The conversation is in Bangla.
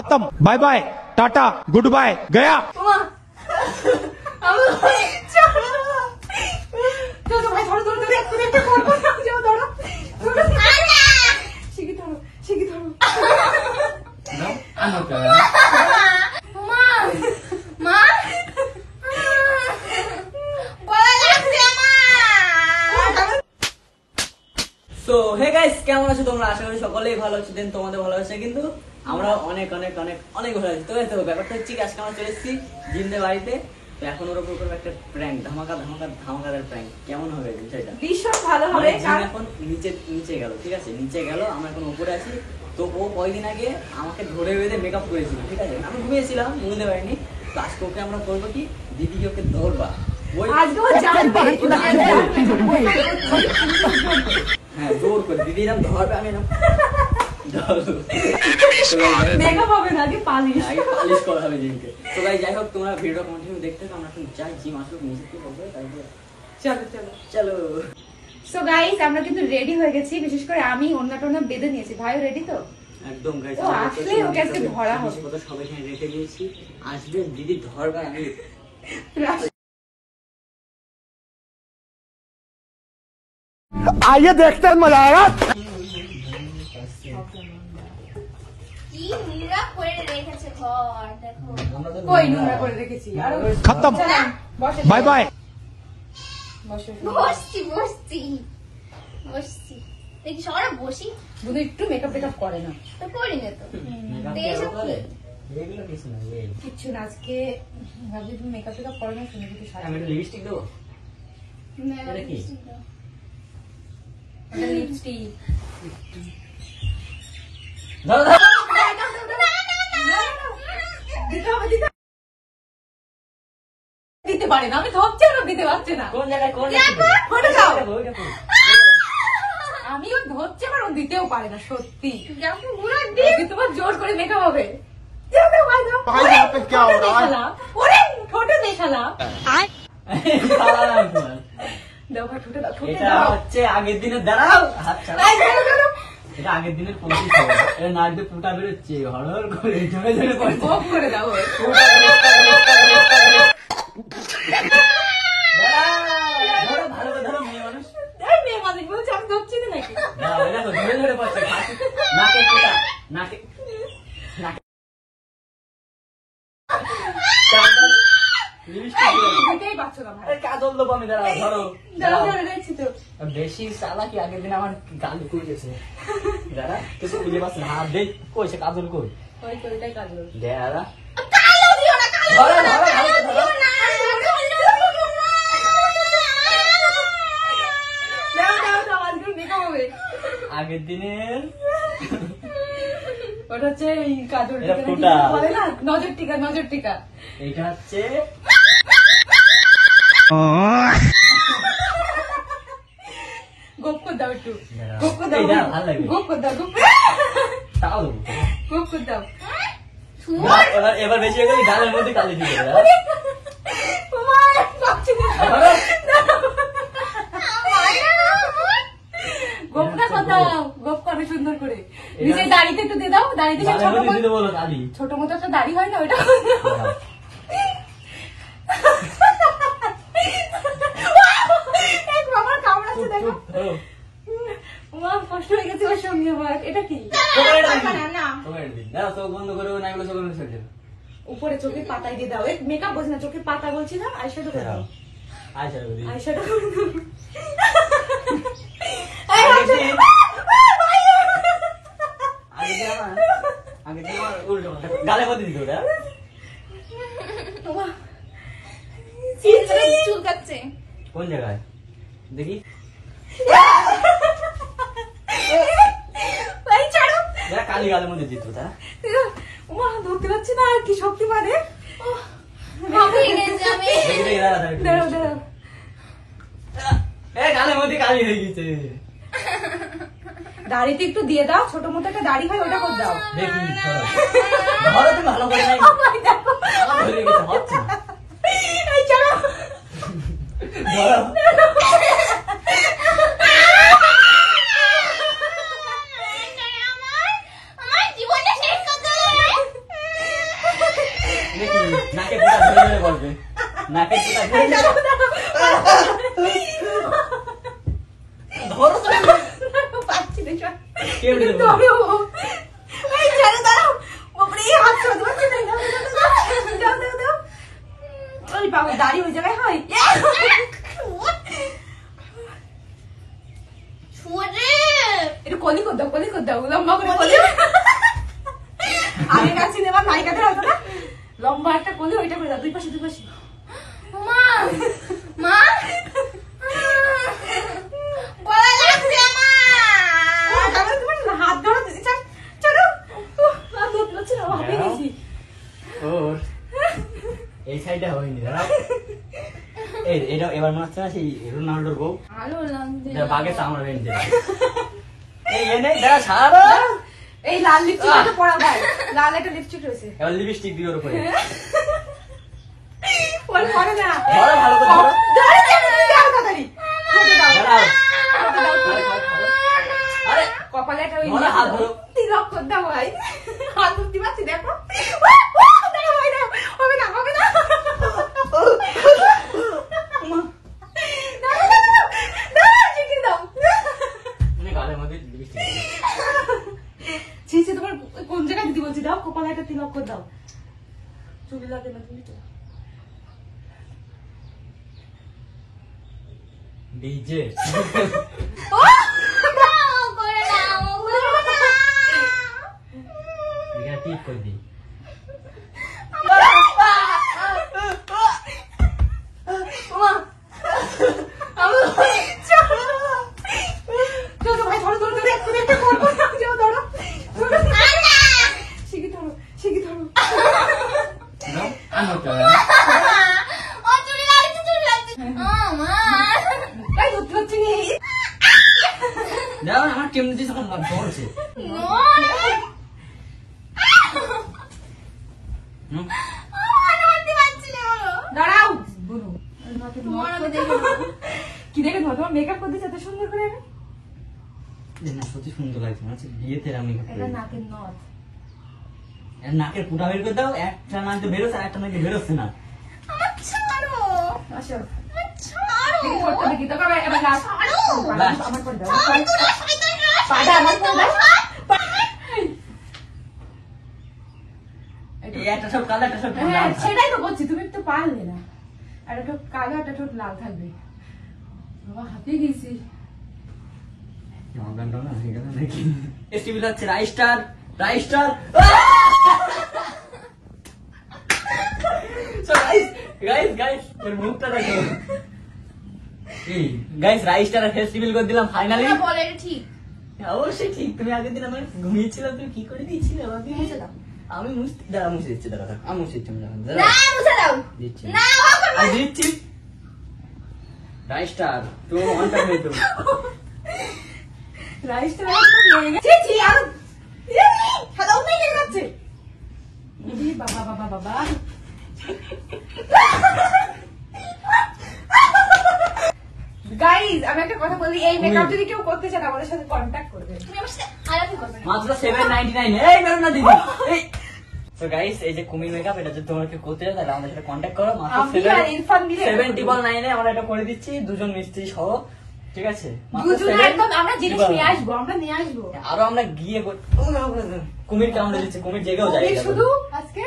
खत्म, bye bye, tata, goodbye, गया। সো হে গাইস, কেমন আছো তোমরা? আশা করি সকলেই ভালো আছো। দেন তোমাদের ভালো আছে, কিন্তু আমরা অনেক অনেক অনেক অনেক ভালো আছি। তো ব্যাপারটা হচ্ছে কি, আজকে আমরা চলে এসেছি জিন্দের বাড়িতে। তো এখন ওর উপর করবো একটা প্র্যাঙ্ক, ধামাকাদার প্র্যাঙ্ক। কেমন হবে বিষয়টা? ভীষণ ভালো হবে। এখন নিচে গেল, ঠিক আছে, নিচে গেল, আমরা এখন উপরে আছি। তো ও কয়েকদিন আগে আমাকে ধরে বেঁধে মেকআপ করেছিল, ঠিক আছে, আমি ঘুমিয়েছিলাম, বুঝতে পারিনি। তো আজকে ওকে আমরা করবো কি, দিদিকে ওকে ধরবা, হ্যাঁ জোর করে দিদি এরকম ধরবে, আমি পালিশ করা হবে জিমকে। তো ভাই যাই হোক, তোমরা ভিডিও কন্টিনিউ দেখতে থাকো। আমরা এখন যাই, জিম আসুক, নিচে কি করবে, তারপরে চলো। সো গাইস, আমরা কিন্তু রেডি হয়ে গেছি। বিশেষ করে আমি ওন্না বেঁধে নিয়েছি। ভাইও রেডি তো? একদম গাইস, ও আসলে ওকে আজকে ধরা হবে। সব এখানে রেখে দিয়েছি, আসবে দিদি ধরবে। আমি आइए देखते हैं, मजा आएगा। खत्म, बाय बाय। একটু মেকআপ টেকআপ করে না তো করি না তো কিচ্ছু না। আজকে ভাবছি তুমি মেকআপ টেকআপ করে না, শুনে কিছু আমি একটু লিপস্টিক দেবো। লিপস্টিক দিতে পারে না। আমি ধরছি না, দিতে পারছে না। কোন জায়গায় আমিও ধরছি, আমার ও দিতেও পারে না। সত্যি তোমার জোর করে মেকআপ হবে। ঠোঁটে দেখালা এটা হচ্ছে আগের দিনের, দাঁড়াও হাত ছাড়া, এটা আগের দিনের পঁচিশ হবে। এটা নাড়তে পুটা বেরোচ্ছে, হড়হড় করে ঝরে ঝরে পড়ছে। করে দাও। ভালো করে ধরো, মেয়ে মানুষ। মেয়ে মানুষ বলছে, আমি ধরছি না নাকি? দেখো ঝরে ঝরে পড়ছে, নাকে পুটা, নাকে কাজল দেবো আমি। ধরো বেশি চালাকি, আগের দিন আমার গাল করেছে। দাঁড়া, কিছু বুঝে পাচ্ছি না, হাত দেখ কইছে কাজল কই, দাঁড়া আগের দিনের ওটা হচ্ছে কাজল, নজর টিকা। এটা হচ্ছে গোপ করে দাও, একটু গোপ করে দাও, ভালো লাগবে। গোপ করে দাও, তাও গোপ করে দাও। এবার বেশি করে গালের মধ্যে কালি দিতে গোপটা কোথাও গোপ করবে সুন্দর করে। নিজের দাড়িতে একটু দিয়ে দাও, দাড়িতে ছোট মতো একটা দাড়ি হয় না, ওইটা আমার কামড়াচ্ছে, দেখো কষ্ট হয়ে গেছে ওর সঙ্গে। আবার এটা কি উপরে চোখের পাতায় দিয়ে দাও। মেকআপ বলছি না, চোখের পাতা বলছি না। আইশ্যাডো করে দাও, আইশ্যাডো গালের মধ্যে দিতে হবে। চুলকাচ্ছে কোন জায়গায় দেখি, কালি গালের মধ্যে দিত। ধরতে পারছি না, আর কি শক্তি মানে। গালের মধ্যে কালি হয়ে গেছে। দাড়িতে একটু দিয়ে দাও, ছোট মতো একটা দাড়ি হয়, ওটা করে দাও। দেখি ভালো, তুমি ভালো করে নাই, হচ্ছে বসবে নাকে ধরো তো পাচ্ছি না চল। কে উঠে দেবো? ধরো। এই ছেড়ে দাও। বাপরে, এই হাত ছোট বাচ্চা নাই। দাও, দাও, দাও। ওই বাবা, দাড়ি ওই জায়গায় হয়। একটু কলি করে দাও, কলি করে দাও, লম্বা করে কলি। আগেকার সিনেমার নায়িকাদের হতো না, লম্বা একটা কলি, ওইটা করে দাও, দুই পাশে দুই পাশে। মা মা গলা লাগছে আমার। তারপরে তোমার হাত ধরো, চলো। হাত ধরতে পারছি না, হাঁপিয়ে গেছি। ওর এই সাইডে হয়নি দাঁড়াও। এই এটা এবার মনে হচ্ছে না সেই রোনাল্ডোর বউ আলো লাগছে। বাঘে চামড়া বেঁধে এই এনে দাঁড়া সারা এই লাল লিপস্টিকটা পরা ভাই, লাল একটা লিপস্টিক রয়েছে। এবার লিপস্টিক দিয়ে ওর উপরে ওর পরে না। ধরো ভালো করে ধরো। দাও তাড়াতাড়ি। হাতে দাও। দাঁড়াও। হাতে দাও। আরে কপালে একটা ওই ধরো, হাত ধরো। তিলক করে দাও ভাই। হাত ধরতে পারছি, দেখো। দাও ভাই, দাও। হবে না, হবে না। দাও, দাও, দাও, দাও, শিখিয়ে দাও। মানে গালের মধ্যে লিপস্টিক ছি, ছি, তোমার কোন জায়গায় দিদি বলছি, দাও কপালে একটা তিলক করে দাও। চুলি লাগে না তুমি তো। ডিজে করে নাও করে নাও। এখানে টিপ করে দিই চলো ভাই, ধরো, ধরো, ধরো, এক্ষুনি একটা করবো। যাও, ধরো, ধরো। শিখি ধরো, শিখি ধরো। আমি করতে পারবো না। ও চুরি লাগছে, চুরি লাগছে। আমার ভাই, ধরতে পারছি নি। দাও না, আমার কেমনি দিয়েছে এখন ধরছে হুম? ধরতে পারছি না বলো। দাঁড়াও, বলো। তোমার আমি দেখে নেবো। কি দেখে তোমার, তোমার মেকআপ করতে এত সুন্দর করে? না সত্যি সুন্দর লাগছে, মনে হচ্ছে বিয়েতে আমি এটা নাকের নথ। নাকের ফুটা বের করে দাও, একটা নাক দিয়ে বেরোচ্ছে আর একটা নাক দিয়ে বেরোচ্ছে না। আমার ছাড়ো। আসো, আমার ছাড়ো। দেখি ঠোঁটটা দেখি, তোকে এবার লাস্ট। Last. আমার করে দাও। ছাড়ো তো, শয়তানরা। পাটা আমার করে দাও। এই একটা সব কালো, একটা সব হ্যাঁ, লাল থাকে। সেটাই তো বলছি, তুমি তো পারলে না। আর একটা কালো, একটা ঠোঁট লাল থাকবে। বাবা, হাঁপিয়ে গেছি। গানটা না হয়ে গেল নাকি? এসটিভি হচ্ছে রাইস্টার, রাইস্টার। So guys, এর মুখটা দেখো। এই গাইস রাইস্টার আর ফেস্টিভ্যাল করে দিলাম ফাইনালি। তোমরা বলো এটা ঠিক। অবশ্যই ঠিক, তুমি আগের দিন আমার ঘুমিয়েছিলাম, তুমি কি করে দিয়েছিলে আমাকে? মুছে দাও। আমি মুছে দিচ্ছি, দাঁড়া আমি মুছে দিচ্ছি, না মুছে দাও। দিচ্ছি না ওকে আমি দিচ্ছি। রাইস্টার তুমি অনটা হয়ে তো রাইসটা লেগে গেছে। ছি, ছি, আর সাদা উঠে লেগে যাচ্ছে। ইদি বাবা, বাবা, বাবা। গাইস, আমি একটা কথা বলি, এই মেকআপ যদি কেউ করতে চান আমাদের সাথে কন্ট্যাক্ট করবেন। তুমি আমার সাথে আলাদা করবে না। মাত্র 799। এই বেরো না দিদি। এই সো গাইস, এই যে কুমির মেকআপ, এটা যদি তোমরা কেউ করতে চাও তাহলে আমাদের সাথে কন্ট্যাক্ট করো। মাত্র আমি আর ইরফান মিলে 799 এ আমরা এটা করে দিচ্ছি, দুজন মিস্ত্রি সহ। ঠিক আছে, মাত্র দুজন 799 একদম আমরা জিনিস নিয়ে আসবো, আমরা নিয়ে আসবো। আরো আমরা গিয়ে কুমিরকে আমরা দিচ্ছি, কুমির জেগেও যায় শুধু আজকে